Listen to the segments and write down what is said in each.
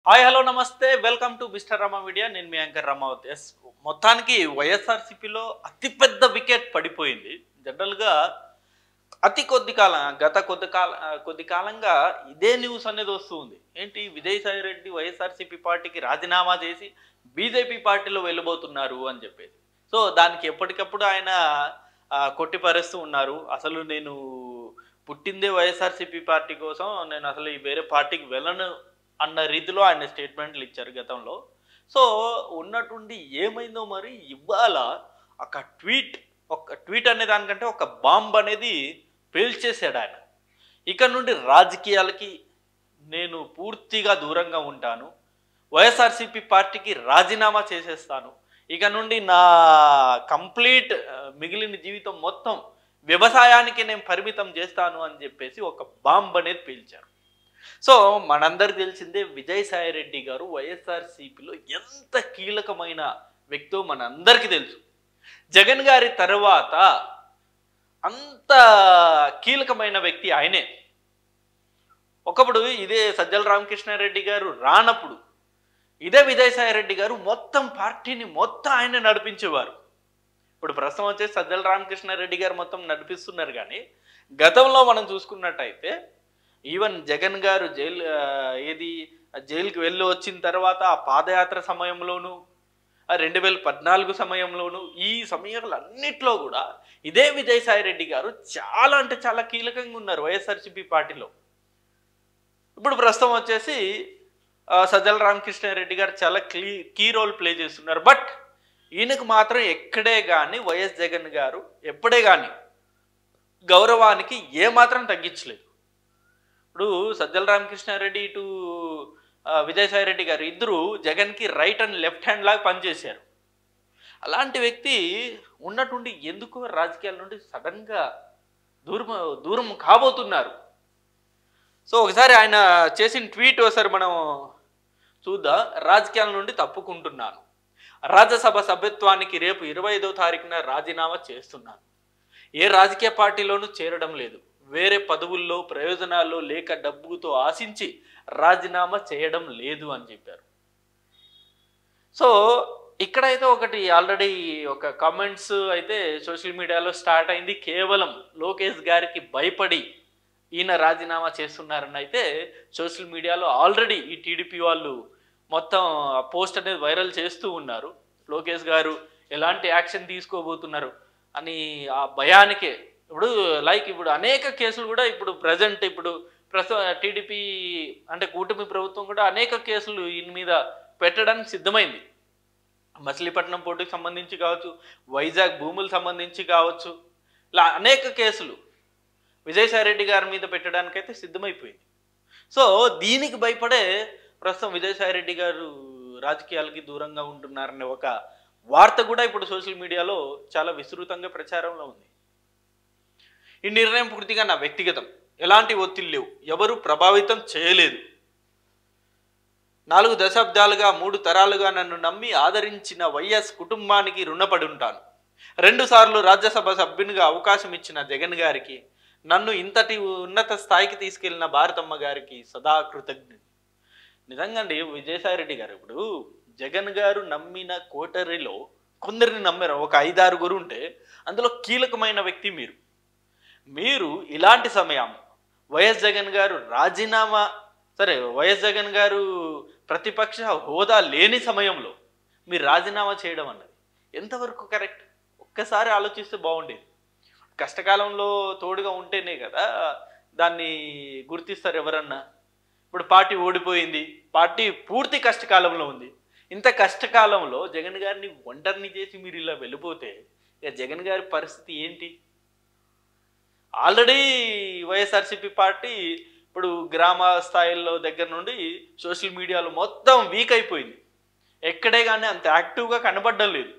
Hi hello నమస్తే welcome to mister Rama media. నేను మీ anchor Ramavath. Yes, మొత్తానికి వైఎస్ఆర్సీపీలో అతిపెద్ద వికెట్ పడిపోయింది. జనరల్గా అతి కొద్ది కాలం గత కొద్ది కాలంగా ఇదే న్యూస్ అనేది వస్తూ ఉంది. ఏంటి, విజయసాయి రెడ్డి వైఎస్ఆర్సీపీ పార్టీకి రాజీనామా చేసి బీజేపీ పార్టీలో వెళ్ళబోతున్నారు అని చెప్పేసి. సో దానికి ఎప్పటికప్పుడు ఆయన కొట్టిపరుస్తూ ఉన్నారు. అసలు నేను పుట్టిందే వైఎస్ఆర్సీపీ పార్టీ కోసం, నేను అసలు ఈ వేరే పార్టీకి వెళ్ళను అన్న రీతిలో ఆయన స్టేట్మెంట్లు ఇచ్చారు గతంలో. సో ఉన్నట్టుండి ఏమైందో మరి ఇవాళ ఒక ట్వీట్ అనే దానికంటే ఒక బాంబ్ అనేది పేల్చేసాడు ఆయన. ఇక నుండి రాజకీయాలకి నేను పూర్తిగా దూరంగా ఉంటాను, వైఎస్ఆర్సీపీ పార్టీకి రాజీనామా చేసేస్తాను, ఇక నుండి నా కంప్లీట్ మిగిలిన జీవితం మొత్తం వ్యవసాయానికి నేను పరిమితం చేస్తాను అని చెప్పేసి ఒక బాంబ్ అనేది పేల్చారు. సో మనందరికి తెలిసిందే విజయసాయి రెడ్డి గారు వైఎస్ఆర్సీపీలో ఎంత కీలకమైన వ్యక్తో మనందరికీ తెలుసు. జగన్ గారి తర్వాత అంత కీలకమైన వ్యక్తి ఆయనే. ఒకప్పుడు ఇదే సజ్జల రామకృష్ణారెడ్డి గారు రానప్పుడు ఇదే విజయసాయి రెడ్డి గారు మొత్తం పార్టీని మొత్తం ఆయన నడిపించేవారు. ఇప్పుడు ప్రస్తుతం వచ్చేసి సజ్జల రామకృష్ణారెడ్డి గారు మొత్తం నడిపిస్తున్నారు. కానీ గతంలో మనం చూసుకున్నట్టయితే ఈవెన్ జగన్ గారు జైలుకి వెళ్ళి వచ్చిన తర్వాత ఆ పాదయాత్ర సమయంలోనూ 2014 సమయంలోనూ ఈ సమయాలన్నిట్లో కూడా ఇదే విజయసాయి రెడ్డి గారు చాలా అంటే చాలా కీలకంగా ఉన్నారు వైఎస్ఆర్సీపీ పార్టీలో. ఇప్పుడు ప్రస్తుతం వచ్చేసి సజ్జల రామకృష్ణారెడ్డి గారు చాలా కీ రోల్ ప్లే చేస్తున్నారు. బట్ ఈయనకు మాత్రం ఎక్కడే కానీ వైఎస్ జగన్ గారు ఎప్పుడే కానీ గౌరవానికి ఏమాత్రం తగ్గించలేదు. ఇప్పుడు సజ్జల రామకృష్ణారెడ్డి ఇటు విజయసాయి రెడ్డి గారు ఇద్దరు జగన్కి రైట్ అండ్ లెఫ్ట్ హ్యాండ్ లాగా పనిచేశారు. అలాంటి వ్యక్తి ఉన్నట్టుండి ఎందుకో రాజకీయాల నుండి సడన్గా దూరం కాబోతున్నారు. సో ఒకసారి ఆయన చేసిన ట్వీట్ ఒకసారి మనం చూద్దాం. రాజకీయాల నుండి తప్పుకుంటున్నాను, రాజ్యసభ సభ్యత్వానికి రేపు 25వ తారీఖున రాజీనామా చేస్తున్నాను, ఏ రాజకీయ పార్టీలోనూ చేరడం లేదు, వేరే పదవుల్లో ప్రయోజనాల్లో లేక డబ్బుతో ఆశించి రాజీనామా చేయడం లేదు అని చెప్పారు. సో ఇక్కడైతే ఒకటి ఆల్రెడీ ఒక కామెంట్స్ అయితే సోషల్ మీడియాలో స్టార్ట్ అయింది. కేవలం లోకేష్ గారికి భయపడి ఈయన రాజీనామా చేస్తున్నారని అయితే సోషల్ మీడియాలో ఆల్రెడీ ఈ టీడీపీ వాళ్ళు మొత్తం పోస్ట్ అనేది వైరల్ చేస్తూ ఉన్నారు. లోకేష్ గారు ఎలాంటి యాక్షన్ తీసుకోబోతున్నారు అని ఆ భయానికే. ఇప్పుడు అనేక కేసులు కూడా ప్రస్తుతం టీడీపీ అంటే కూటమి ప్రభుత్వం కూడా అనేక కేసులు ఈయన మీద పెట్టడానికి సిద్ధమైంది. మచిలీపట్నం పోర్టుకు సంబంధించి కావచ్చు, వైజాగ్ భూములకు సంబంధించి కావచ్చు, ఇలా అనేక కేసులు విజయసాయి రెడ్డి గారి మీద పెట్టడానికైతే సిద్ధమైపోయింది. సో దీనికి భయపడే ప్రస్తుతం విజయసాయి రెడ్డి గారు రాజకీయాలకి దూరంగా ఉంటున్నారనే ఒక వార్త కూడా ఇప్పుడు సోషల్ మీడియాలో చాలా విస్తృతంగా ప్రచారంలో ఉంది. ఈ నిర్ణయం పూర్తిగా నా వ్యక్తిగతం, ఎలాంటి ఒత్తిడి లేవు, ఎవరు ప్రభావితం చేయలేదు. 4 దశాబ్దాలుగా 3 తరాలుగా నన్ను నమ్మి ఆదరించిన వైఎస్ కుటుంబానికి రుణపడి ఉంటాను. 2 సార్లు రాజ్యసభ సభ్యునిగా అవకాశం ఇచ్చిన జగన్ గారికి, నన్ను ఇంతటి ఉన్నత స్థాయికి తీసుకెళ్లిన భారతమ్మ గారికి సదా కృతజ్ఞుడు. నిజంగా అండి, విజయసాయి రెడ్డి గారు ఇప్పుడు జగన్ గారు నమ్మిన కోటరీలో కొందరిని నమ్మారు. ఒక 5-6 ఉంటే అందులో కీలకమైన వ్యక్తి మీరు ఇలాంటి సమయం వైఎస్ జగన్ గారు వైఎస్ జగన్ గారు ప్రతిపక్ష హోదా లేని సమయంలో మీరు రాజీనామా చేయడం అన్నది ఎంతవరకు కరెక్ట్? ఒక్కసారి ఆలోచిస్తే బాగుండేది. కష్టకాలంలో తోడుగా ఉంటేనే కదా దాన్ని గుర్తిస్తారు ఎవరన్నా. ఇప్పుడు పార్టీ ఓడిపోయింది, పార్టీ పూర్తి కష్టకాలంలో ఉంది. ఇంత కష్టకాలంలో జగన్ గారిని ఒంటరిని చేసి మీరు ఇలా వెళ్ళిపోతే ఇక జగన్ గారి పరిస్థితి ఏంటి? ఆల్రెడీ వైఎస్ఆర్సీపీ పార్టీ ఇప్పుడు గ్రామ స్థాయిల్లో దగ్గర నుండి సోషల్ మీడియాలో మొత్తం వీక్ అయిపోయింది. ఎక్కడే కానీ అంత యాక్టివ్గా కనబడడం లేదు.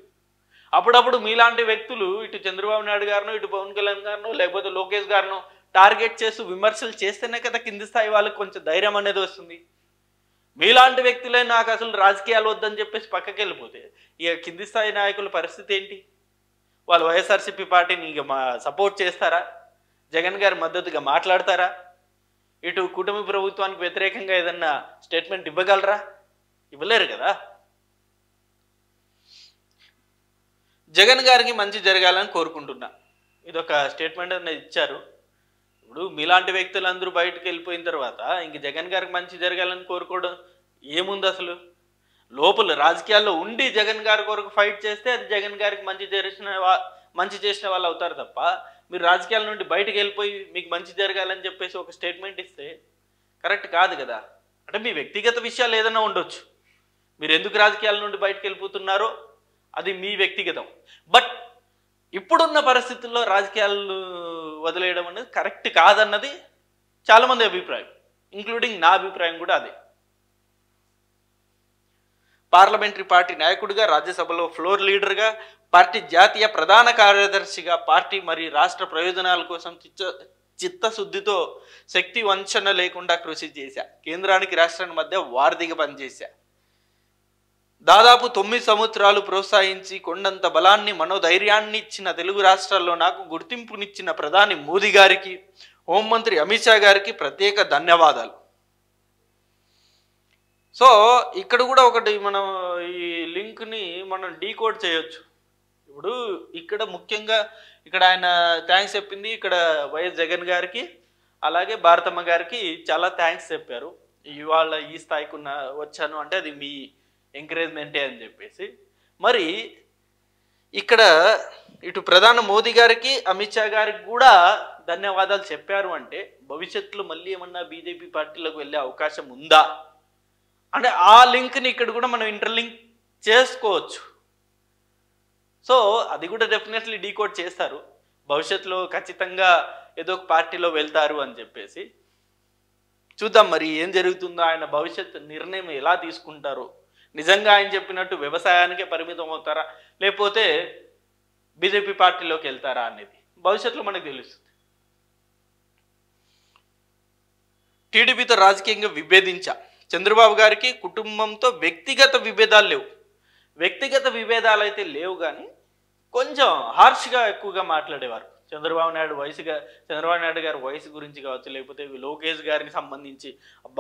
అప్పుడప్పుడు మీలాంటి వ్యక్తులు ఇటు చంద్రబాబు నాయుడు గారినో, ఇటు పవన్ కళ్యాణ్ గారినో, లేకపోతే లోకేష్ గారినో టార్గెట్ చేస్తూ విమర్శలు చేస్తేనే కదా కింది స్థాయి వాళ్ళకి కొంచెం ధైర్యం అనేది వస్తుంది. మీలాంటి వ్యక్తులే నాకు అసలు రాజకీయాలు వద్దని చెప్పేసి పక్కకి వెళ్ళిపోతే ఇక కింది స్థాయి నాయకుల పరిస్థితి ఏంటి? వాళ్ళు వైఎస్ఆర్సీపీ పార్టీని ఇక సపోర్ట్ చేస్తారా? జగన్ గారి మద్దతుగా మాట్లాడతారా? ఇటు కూటమి ప్రభుత్వానికి వ్యతిరేకంగా ఏదన్నా స్టేట్మెంట్ ఇవ్వగలరా? ఇవ్వలేరు కదా. జగన్ గారికి మంచి జరగాలని కోరుకుంటున్నా, ఇదొక స్టేట్మెంట్ అనేది ఇచ్చారు. ఇప్పుడు మీలాంటి వ్యక్తులందరూ బయటకు వెళ్ళిపోయిన తర్వాత ఇంక జగన్ గారికి మంచి జరగాలని కోరుకోవడం ఏముంది అసలు? లోపల రాజకీయాల్లో ఉండి జగన్ గారి కొరకు ఫైట్ చేస్తే అది జగన్ గారికి మంచి చేసిన వాళ్ళు అవుతారు తప్ప, మీరు రాజకీయాల నుండి బయటకు వెళ్ళిపోయి మీకు మంచి జరగాలని చెప్పేసి ఒక స్టేట్మెంట్ ఇస్తే కరెక్ట్ కాదు కదా. అంటే మీ వ్యక్తిగత విషయాలు ఏదైనా ఉండొచ్చు, మీరు ఎందుకు రాజకీయాల నుండి బయటకు వెళ్ళిపోతున్నారో అది మీ వ్యక్తిగతం. బట్ ఇప్పుడున్న పరిస్థితుల్లో రాజకీయాలు వదిలేయడం అనేది కరెక్ట్ కాదన్నది చాలామంది అభిప్రాయం, ఇంక్లూడింగ్ నా అభిప్రాయం కూడా అదే. పార్లమెంటరీ పార్టీ నాయకుడిగా, రాజ్యసభలో ఫ్లోర్ లీడర్గా, పార్టీ జాతీయ ప్రధాన కార్యదర్శిగా పార్టీ మరియు రాష్ట్ర ప్రయోజనాల కోసం చిత్తశుద్ధితో శక్తి వంచన లేకుండా కృషి చేశా. కేంద్రానికి రాష్ట్రానికి మధ్య వారధిగా పనిచేశా. దాదాపు 9 సంవత్సరాలు ప్రోత్సహించి కొండంత బలాన్ని మనోధైర్యాన్ని ఇచ్చిన తెలుగు రాష్ట్రాల్లో నాకు గుర్తింపునిచ్చిన ప్రధాని మోదీ గారికి, హోంమంత్రి అమిత్ షా గారికి ప్రత్యేక ధన్యవాదాలు. సో ఇక్కడ కూడా ఒకటి మనం ఈ లింక్ని మనం డీకోడ్ చేయొచ్చు. ఇప్పుడు ఇక్కడ ముఖ్యంగా ఇక్కడ ఆయన థ్యాంక్స్ చెప్పింది, ఇక్కడ వైఎస్ జగన్ గారికి అలాగే భారతమ్మ గారికి చాలా థ్యాంక్స్ చెప్పారు. ఇవాళ ఈ స్థాయికి వచ్చాను అంటే అది మీ ఎంకరేజ్మెంటే అని చెప్పేసి. మరి ఇక్కడ ఇటు ప్రధాని మోదీ గారికి, అమిత్ షా గారికి కూడా ధన్యవాదాలు చెప్పారు అంటే భవిష్యత్తులో మళ్ళీ ఏమన్నా బీజేపీ పార్టీలోకి వెళ్ళే అవకాశం ఉందా అంటే ఆ లింక్ని ఇక్కడ కూడా మనం ఇంటర్లింక్ చేసుకోవచ్చు. సో అది కూడా డెఫినెట్లీ డీకోడ్ చేస్తారు. భవిష్యత్తులో ఖచ్చితంగా ఏదో ఒక పార్టీలో వెళ్తారు అని చెప్పేసి. చూద్దాం మరి ఏం జరుగుతుందో, ఆయన భవిష్యత్ నిర్ణయం ఎలా తీసుకుంటారో. నిజంగా ఆయన చెప్పినట్టు వ్యవసాయానికే పరిమితం అవుతారా, లేకపోతే బీజేపీ పార్టీలోకి వెళ్తారా అనేది భవిష్యత్తులో మనకు తెలుస్తుంది. టీడీపీతో రాజకీయంగా విభేదించా. చంద్రబాబు గారికి కుటుంబంతో వ్యక్తిగత విభేదాలు లేవు. వ్యక్తిగత విభేదాలు అయితే లేవు, కానీ కొంచెం హార్ష్గా ఎక్కువగా మాట్లాడేవారు. చంద్రబాబు నాయుడు గారి వయసు గురించి కావచ్చు, లేకపోతే లోకేష్ గారికి సంబంధించి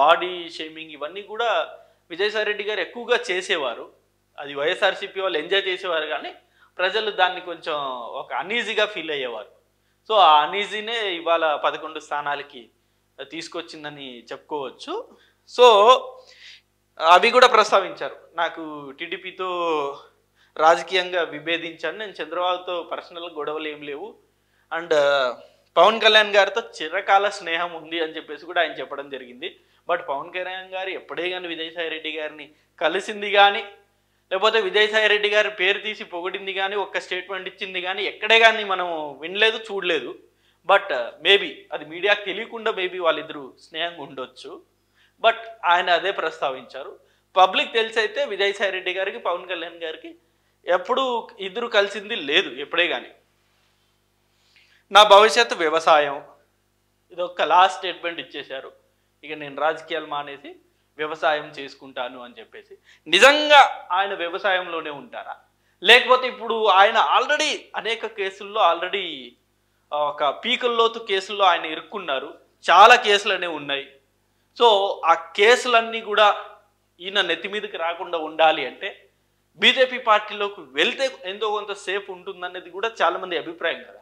బాడీ షేమింగ్ ఇవన్నీ కూడా విజయసాయి రెడ్డి గారు ఎక్కువగా చేసేవారు. అది వైఎస్ఆర్సీపీ వాళ్ళు ఎంజాయ్ చేసేవారు, కానీ ప్రజలు దాన్ని కొంచెం ఒక అనీజీగా ఫీల్ అయ్యేవారు. సో ఆ అనీజీనే ఇవాళ 11 స్థానాలకి తీసుకొచ్చిందని చెప్పుకోవచ్చు. సో అవి కూడా ప్రస్తావించారు. నాకు టీడీపీతో రాజకీయంగా విభేదించాను, నేను చంద్రబాబుతో పర్సనల్ గొడవలు ఏం లేవు, అండ్ పవన్ కళ్యాణ్ గారితో చిరకాల స్నేహం ఉంది అని చెప్పేసి కూడా ఆయన చెప్పడం జరిగింది. బట్ పవన్ కళ్యాణ్ గారు ఎప్పుడే కానీ విజయసాయి రెడ్డి గారిని కలిసింది కానీ, లేకపోతే విజయసాయి రెడ్డి గారి పేరు తీసి పొగిడింది కానీ, ఒక్క స్టేట్మెంట్ ఇచ్చింది కానీ ఎక్కడే కానీ మనం వినలేదు, చూడలేదు. బట్ మేబీ అది మీడియాకి తెలియకుండా మేబీ వాళ్ళిద్దరూ స్నేహంగా ఉండొచ్చు. బట్ ఆయన అదే ప్రస్తావించారు. పబ్లిక్ తెలిసైతే విజయసాయి రెడ్డి గారికి, పవన్ కళ్యాణ్ గారికి ఎప్పుడు ఇద్దరు కలిసింది లేదు ఎప్పుడే కానీ. నా భవిష్యత్తు వ్యవసాయం, ఇది ఒక లాస్ట్ స్టేట్మెంట్ ఇచ్చేశారు. ఇక నేను రాజకీయాలు మానేసి వ్యవసాయం చేసుకుంటాను అని చెప్పేసి. నిజంగా ఆయన వ్యవసాయంలోనే ఉంటారా, లేకపోతే ఇప్పుడు ఆయన ఆల్రెడీ అనేక కేసుల్లో ఆల్రెడీ ఒక పీకల్లోతు కేసుల్లో ఆయన ఇరుక్కున్నారు, చాలా కేసులు అనేవి ఉన్నాయి. సో ఆ కేసులన్నీ కూడా ఈయన నెత్తి మీదకి రాకుండా ఉండాలి అంటే బీజేపీ పార్టీలోకి వెళ్తే ఎంతో కొంత సేఫ్ ఉంటుందనేది కూడా చాలామంది అభిప్రాయం కదా.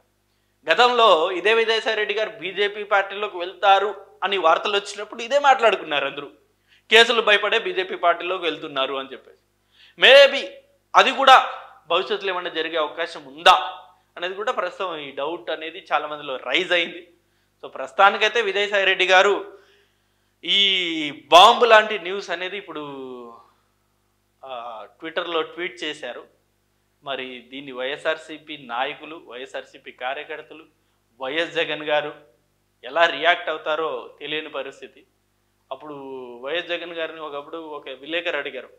గతంలో ఇదే విజయసాయి రెడ్డి గారు బీజేపీ పార్టీలోకి వెళ్తారు అని వార్తలు వచ్చినప్పుడు ఇదే మాట్లాడుకున్నారు అందరూ, కేసులు భయపడే బీజేపీ పార్టీలోకి వెళ్తున్నారు అని చెప్పేసి. మేబీ అది కూడా భవిష్యత్తులో ఏమన్నా జరిగే అవకాశం ఉందా అనేది కూడా ప్రస్తుతం ఈ డౌట్ అనేది చాలా మందిలో రైజ్ అయింది. సో ప్రస్తుతానికైతే విజయసాయి రెడ్డి గారు ఈ బాంబు లాంటి న్యూస్ అనేది ఇప్పుడు ట్విట్టర్లో ట్వీట్ చేశారు. మరి దీన్ని వైఎస్ఆర్సీపీ నాయకులు, వైఎస్ఆర్సీపీ కార్యకర్తలు, వైఎస్ జగన్ గారు ఎలా రియాక్ట్ అవుతారో తెలియని పరిస్థితి. అప్పుడు వైఎస్ జగన్ గారిని ఒకప్పుడు ఒక విలేకరు అడిగారు,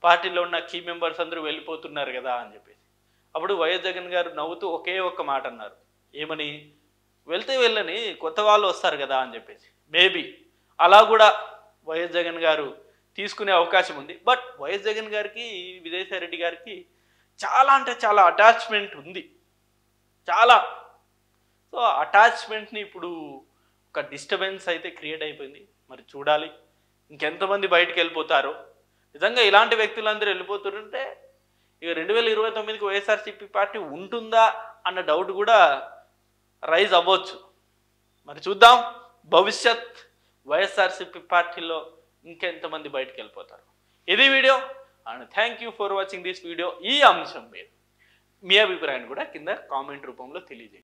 పార్టీలో ఉన్న కీ మెంబర్స్ అందరూ వెళ్ళిపోతున్నారు కదా అని చెప్పేసి. అప్పుడు వైఎస్ జగన్ గారు నవ్వుతూ ఒకే ఒక్క మాట అన్నారు, ఏమని, వెళ్తే వెళ్ళని కొత్త వాళ్ళు వస్తారు కదా అని చెప్పేసి. మేబీ అలా కూడా వైఎస్ జగన్ గారు తీసుకునే అవకాశం ఉంది. బట్ వైఎస్ జగన్ గారికి, విజయసాయి రెడ్డి గారికి చాలా అంటే చాలా అటాచ్మెంట్ ఉంది, చాలా. సో అటాచ్మెంట్ని ఇప్పుడు ఒక డిస్టర్బెన్స్ అయితే క్రియేట్ అయిపోయింది. మరి చూడాలి ఇంకెంతమంది బయటకు వెళ్ళిపోతారు. నిజంగా ఇలాంటి వ్యక్తులందరూ వెళ్ళిపోతుంటే ఇక 2029కి వైఎస్ఆర్సీపీ పార్టీ ఉంటుందా అన్న డౌట్ కూడా రైజ్ అవ్వచ్చు. మరి చూద్దాం భవిష్యత్ వైఎస్ఆర్సీపీ పార్టీలో ఇంకెంతమంది బయటకు వెళ్ళిపోతారు. ఇది video and thank you for watching this video. ఈ అంశం మీద మీ అభిప్రాయాన్ని కూడా కింద కామెంట్ రూపంలో తెలియజేయండి.